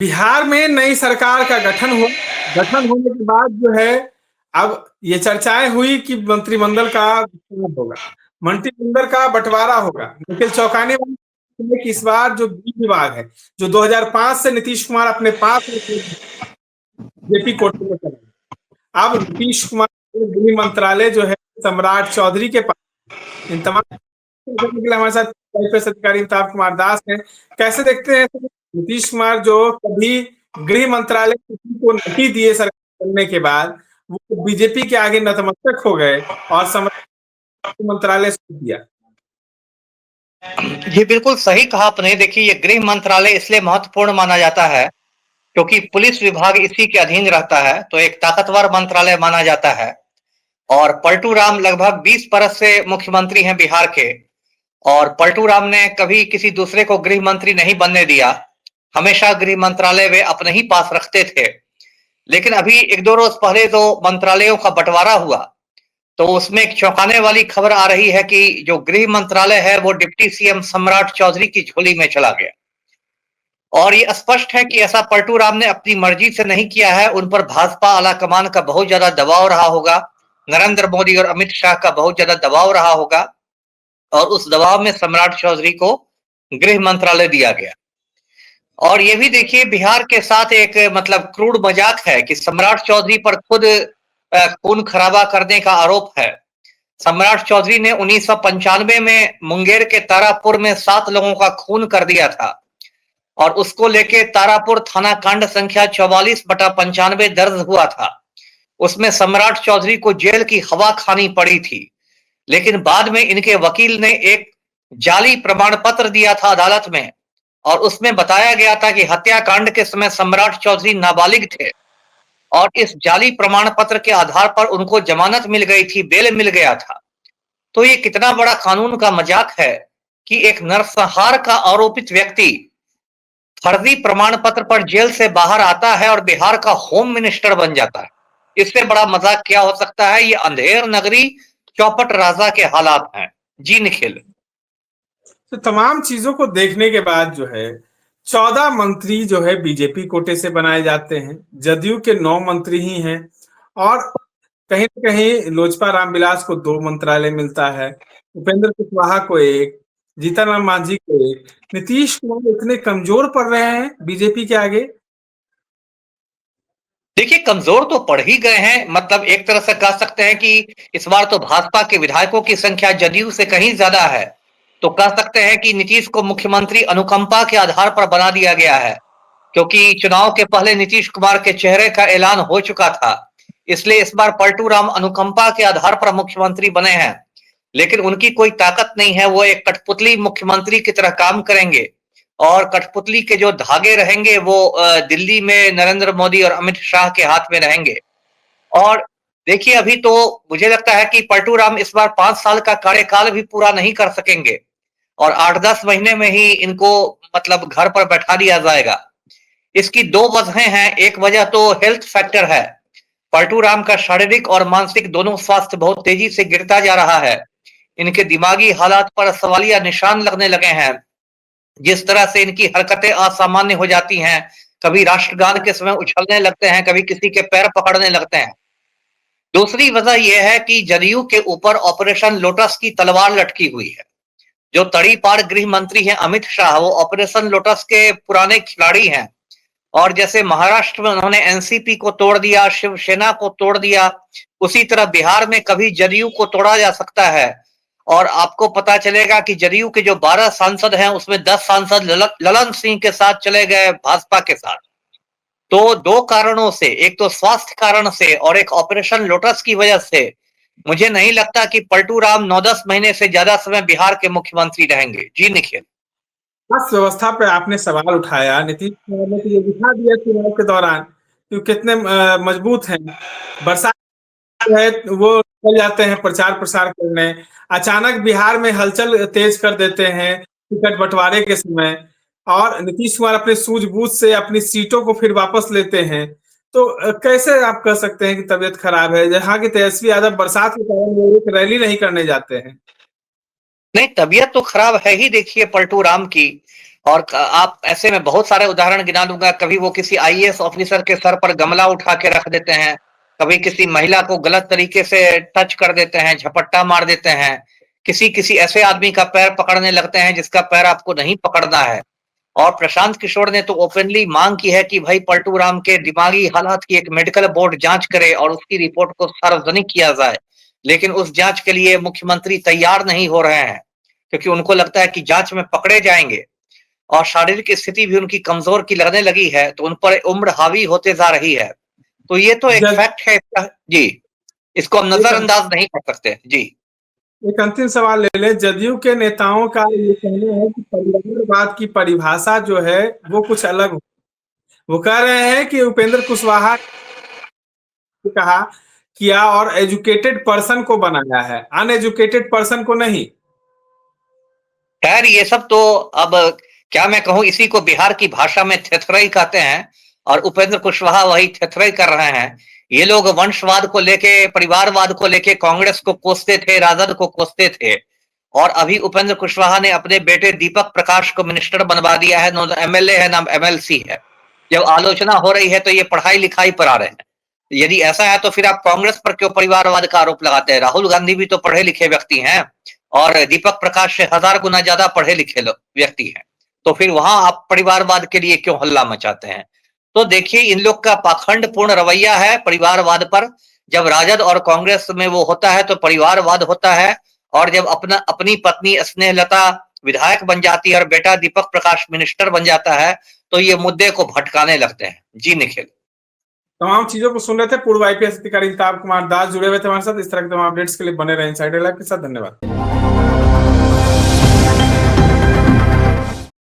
बिहार में नई सरकार का गठन होने के बाद जो है अब ये चर्चाएं हुई कि मंत्रिमंडल का विस्तार होगा, मंत्रिमंडल का बंटवारा होगा। लेकिन चौंकाने वाली बात है कि इस बार जो गृह विभाग है, जो 2005 से नीतीश कुमार अपने पास जेपी कोटे में चला, अब नीतीश कुमार का गृह मंत्रालय जो है सम्राट चौधरी के पास। इन तमाम करने के लिए हमारे साथ आईपीएस अधिकारी अमिताभ कुमार दास हैं। कैसे देखते हैं नीतीश कुमार जो कभी गृह मंत्रालय किसी को नहीं दिए सरकार बनने के बाद, वो बीजेपी के आगे नतमस्तक हो गए और मंत्रालय दिया। ये बिल्कुल सही कहा आपने। देखिए, ये गृह मंत्रालय इसलिए महत्वपूर्ण माना जाता है क्योंकि पुलिस विभाग इसी के अधीन रहता है, तो एक ताकतवर मंत्रालय माना जाता है। और पलटू राम लगभग 20 बरस से मुख्यमंत्री हैं बिहार के, और पलटू राम ने कभी किसी दूसरे को गृह मंत्री नहीं बनने दिया। हमेशा गृह मंत्रालय वे अपने ही पास रखते थे। लेकिन अभी एक दो रोज पहले जो मंत्रालयों का बंटवारा हुआ, तो उसमें एक चौंकाने वाली खबर आ रही है कि जो गृह मंत्रालय है वो डिप्टी सीएम सम्राट चौधरी की झोली में चला गया। और ये स्पष्ट है कि ऐसा पलटू राम ने अपनी मर्जी से नहीं किया है। उन पर भाजपा आलाकमान का बहुत ज्यादा दबाव रहा होगा, नरेंद्र मोदी और अमित शाह का बहुत ज्यादा दबाव रहा होगा, और उस दबाव में सम्राट चौधरी को गृह मंत्रालय दिया गया। और ये भी देखिए, बिहार के साथ एक मतलब क्रूड मजाक है कि सम्राट चौधरी पर खुद खून खराबा करने का आरोप है। सम्राट चौधरी ने 1995 में मुंगेर के तारापुर में 7 लोगों का खून कर दिया था, और उसको लेके तारापुर थाना कांड संख्या 44/95 दर्ज हुआ था। उसमें सम्राट चौधरी को जेल की हवा खानी पड़ी थी। लेकिन बाद में इनके वकील ने एक जाली प्रमाण पत्र दिया था अदालत में, और उसमें बताया गया था कि हत्याकांड के समय सम्राट चौधरी नाबालिग थे, और इस जाली प्रमाण पत्र के आधार पर उनको जमानत मिल गई थी, बेल मिल गया था। तो ये कितना बड़ा कानून का मजाक है कि एक नरसंहार का आरोपित व्यक्ति फर्जी प्रमाण पत्र पर जेल से बाहर आता है और बिहार का होम मिनिस्टर बन जाता है। इससे बड़ा मजाक क्या हो सकता है। ये अंधेर नगरी चौपट राजा के हालात हैं। जी निखिल। तो तमाम चीजों को देखने के बाद जो है 14 मंत्री जो है बीजेपी कोटे से बनाए जाते हैं, जदयू के 9 मंत्री ही हैं, और कहीं न कहीं लोजपा रामविलास को 2 मंत्रालय मिलता है, उपेंद्र कुशवाहा को 1, जीतन राम मांझी को 1। नीतीश कुमार इतने कमजोर पड़ रहे हैं बीजेपी के आगे। देखिए, कमजोर तो पड़ ही गए हैं। मतलब एक तरह से कह सकते हैं कि इस बार तो भाजपा के विधायकों की संख्या जदयू से कहीं ज्यादा है। तो कह सकते हैं कि नीतीश को मुख्यमंत्री अनुकंपा के आधार पर बना दिया गया है, क्योंकि चुनाव के पहले नीतीश कुमार के चेहरे का ऐलान हो चुका था। इसलिए इस बार पलटू राम अनुकंपा के आधार पर मुख्यमंत्री बने हैं। लेकिन उनकी कोई ताकत नहीं है, वो एक कठपुतली मुख्यमंत्री की तरह काम करेंगे, और कठपुतली के जो धागे रहेंगे वो दिल्ली में नरेंद्र मोदी और अमित शाह के हाथ में रहेंगे। और देखिए, अभी तो मुझे लगता है कि पलटू राम इस बार 5 साल का कार्यकाल भी पूरा नहीं कर सकेंगे, और 8-10 महीने में ही इनको मतलब घर पर बैठा दिया जाएगा। इसकी 2 वजहें हैं। एक वजह तो हेल्थ फैक्टर है। पलटू राम का शारीरिक और मानसिक दोनों स्वास्थ्य बहुत तेजी से गिरता जा रहा है। इनके दिमागी हालात पर सवालिया निशान लगने लगे हैं। जिस तरह से इनकी हरकतें असामान्य हो जाती हैं, कभी राष्ट्रगान के समय उछलने लगते हैं, कभी किसी के पैर पकड़ने लगते हैं। दूसरी वजह यह है कि जदयू के ऊपर ऑपरेशन लोटस की तलवार लटकी हुई है। जो तड़ीपार गृह मंत्री हैं अमित शाह, वो ऑपरेशन लोटस के पुराने खिलाड़ी हैं। और जैसे महाराष्ट्र में उन्होंने एनसीपी को तोड़ दिया, शिवसेना को तोड़ दिया, उसी तरह बिहार में कभी जदयू को तोड़ा जा सकता है। और आपको पता चलेगा कि जदयू के जो 12 सांसद हैं उसमें 10 सांसद ललन सिंह के साथ चले गए भाजपा के साथ। तो 2 कारणों से, एक तो स्वास्थ्य कारण से और एक ऑपरेशन लोटस की वजह से, मुझे नहीं लगता कि पलटू राम 9-10 महीने से ज्यादा समय बिहार के मुख्यमंत्री रहेंगे। जी निखिल। अर्थव्यवस्था व्यवस्था पे आपने सवाल उठाया। नीतीश कुमार ने तो ये दिखा दिया चुनाव के दौरान कि कितने मजबूत हैं। बरसात जो है वो चल जाते हैं प्रचार प्रसार करने, अचानक बिहार में हलचल तेज कर देते हैं टिकट बंटवारे के समय, और नीतीश कुमार अपने सूझबूझ से अपनी सीटों को फिर वापस लेते हैं। तो कैसे आप कह सकते हैं कि तबीयत खराब है, जहां की तेजस्वी यादव बरसात के कारण वो एक रैली नहीं करने जाते हैं। नहीं, तबीयत तो खराब है ही देखिए पलटू राम की। और आप ऐसे में बहुत सारे उदाहरण गिना दूंगा। कभी वो किसी आईएएस ऑफिसर के सर पर गमला उठा के रख देते हैं, कभी किसी महिला को गलत तरीके से टच कर देते हैं, झपट्टा मार देते हैं, किसी ऐसे आदमी का पैर पकड़ने लगते हैं जिसका पैर आपको नहीं पकड़ना है। और प्रशांत किशोर ने तो ओपनली मांग की है कि भाई पलटू राम के दिमागी हालात की एक मेडिकल बोर्ड जांच करे और उसकी रिपोर्ट को सार्वजनिक किया जाए। लेकिन उस जांच के लिए मुख्यमंत्री तैयार नहीं हो रहे हैं, क्योंकि उनको लगता है कि जांच में पकड़े जाएंगे और शारीरिक स्थिति भी उनकी कमजोर की लगने लगी है, तो उन पर उम्र हावी होते जा रही है। तो ये तो एक जज फैक्ट है जी, इसको हम एक नजरअंदाज नहीं कर सकते जी। एक अंतिम सवाल ले लें। जदयू के नेताओं का ये कहना है कि परिवारवाद की परिभाषा जो है वो कुछ अलग हो। वो कह रहे हैं कि उपेंद्र कुशवाहा ने कहा किया और एजुकेटेड पर्सन को बनाया है, अनएजुकेटेड पर्सन को नहीं। खैर ये सब तो अब क्या मैं कहूं, इसी को बिहार की भाषा में थेथरई कहते हैं और उपेंद्र कुशवाहा वही थेथरई कर रहे हैं। ये लोग वंशवाद को लेके, परिवारवाद को लेके कांग्रेस को कोसते थे, राजद को कोसते थे, और अभी उपेंद्र कुशवाहा ने अपने बेटे दीपक प्रकाश को मिनिस्टर बनवा दिया है। ना एमएलए है ना एमएलसी है। जब आलोचना हो रही है तो ये पढ़ाई लिखाई पर आ रहे हैं। यदि ऐसा है तो फिर आप कांग्रेस पर क्यों परिवारवाद का आरोप लगाते हैं? राहुल गांधी भी तो पढ़े लिखे व्यक्ति हैं और दीपक प्रकाश से 1000 गुना ज्यादा पढ़े लिखे व्यक्ति हैं। तो फिर वहां आप परिवारवाद के लिए क्यों हल्ला मचाते हैं? तो देखिए, इन लोग का पाखंडपूर्ण रवैया है परिवारवाद पर। जब राजद और कांग्रेस में वो होता है तो परिवारवाद होता है, और जब अपनी पत्नी स्नेहलता विधायक बन जाती है और बेटा दीपक प्रकाश मिनिस्टर बन जाता है तो ये मुद्दे को भटकाने लगते हैं। जी निखिल। तमाम चीजों को सुन रहे थे। पूर्व आईपीएस अधिकारी अमिताभ कुमार दास जुड़े हुए थे हमारे साथ। इस तरह के तमाम अपडेट्स के लिए बने रहे इनसाइडर लाइव के साथ। धन्यवाद।